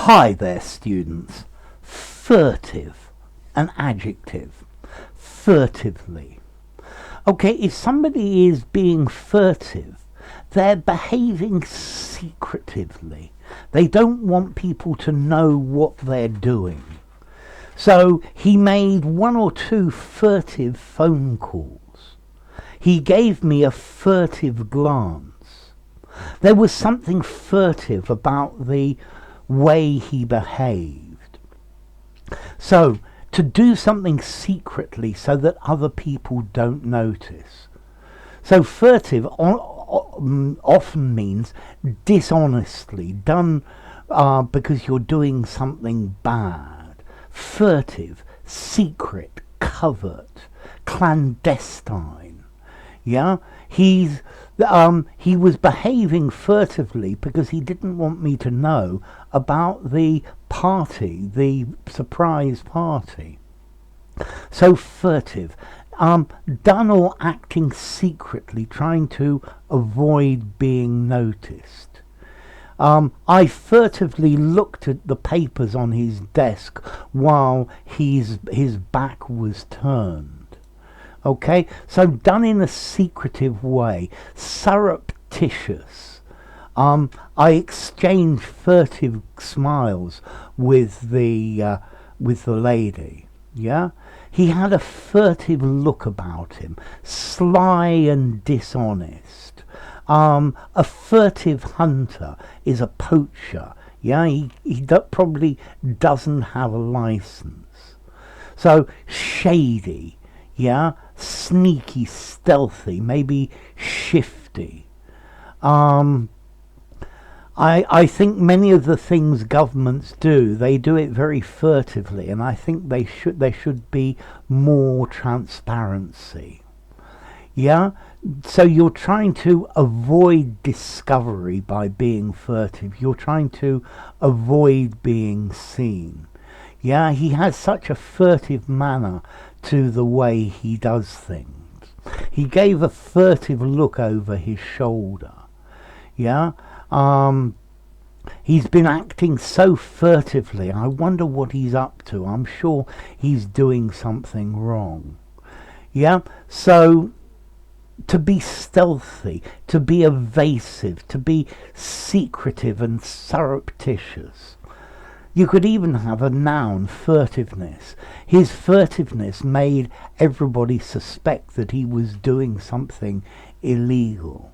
Hi there, students. Furtive, an adjective. Furtively. Okay, if somebody is being furtive, they're behaving secretively. They don't want people to know what they're doing. So he made 1 or 2 furtive phone calls. He gave me a furtive glance. There was something furtive about the way he behaved. So, to do something secretly so that other people don't notice. So furtive often means dishonestly, done because you're doing something bad. Furtive, secret, covert, clandestine. Yeah? He was behaving furtively because he didn't want me to know about the party, the surprise party. So furtive, done or acting secretly, trying to avoid being noticed. I furtively looked at the papers on his desk while his back was turned. Okay, so done in a secretive way, surreptitious. I exchanged furtive smiles with the lady. Yeah, he had a furtive look about him, sly and dishonest. A furtive hunter is a poacher. Yeah, he probably doesn't have a license. So shady. Yeah, sneaky, stealthy, maybe shifty. I think many of the things governments do, they do it very furtively, and I think there should be more transparency. Yeah, so you're trying to avoid discovery by being furtive. You're trying to avoid being seen. Yeah, he has such a furtive manner to the way he does things. He gave a furtive look over his shoulder. Yeah, he's been acting so furtively. I wonder what he's up to. I'm sure he's doing something wrong. Yeah, so to be stealthy, to be evasive, to be secretive and surreptitious. You could even have a noun, furtiveness. His furtiveness made everybody suspect that he was doing something illegal.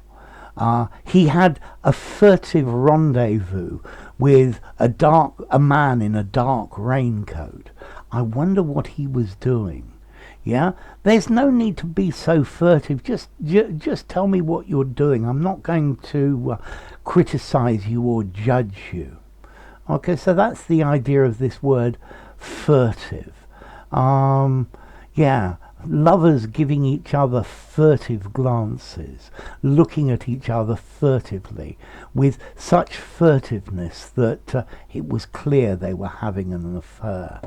He had a furtive rendezvous with a man in a dark raincoat. I wonder what he was doing. Yeah, there's no need to be so furtive. Just tell me what you're doing. I'm not going to criticize you or judge you. Okay, so that's the idea of this word furtive. Yeah, lovers giving each other furtive glances, looking at each other furtively, with such furtiveness that it was clear they were having an affair.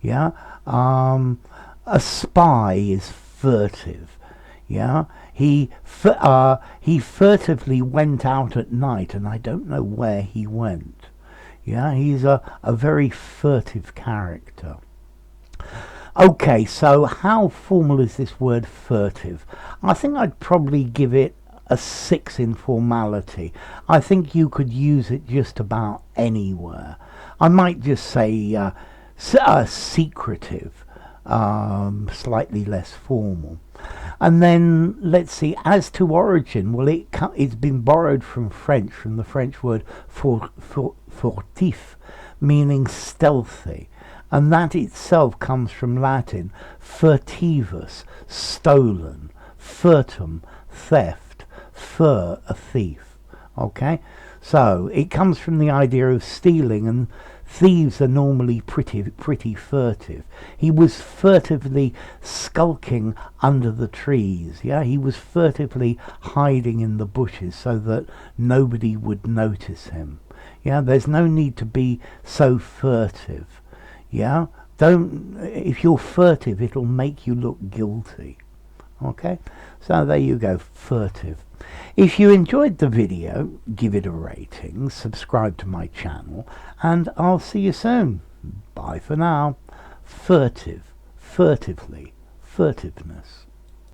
Yeah, a spy is furtive. Yeah, he furtively went out at night, and I don't know where he went. Yeah, he's a very furtive character. Okay, so how formal is this word furtive? I think I'd probably give it a 6 in formality. I think you could use it just about anywhere. I might just say secretive, slightly less formal. And then, let's see, as to origin, well, it's been borrowed from French, from the French word furtif, meaning stealthy. And that itself comes from Latin, furtivus, stolen, furtum, theft, fur, a thief. Okay? So, it comes from the idea of stealing, and thieves are normally pretty furtive. He was furtively skulking under the trees. Yeah, he was furtively hiding in the bushes so that nobody would notice him. Yeah, there's no need to be so furtive. Yeah, if you're furtive, it'll make you look guilty. Okay, so there you go, furtive. If you enjoyed the video, give it a rating, subscribe to my channel, and I'll see you soon. Bye for now. Furtive, furtively, furtiveness.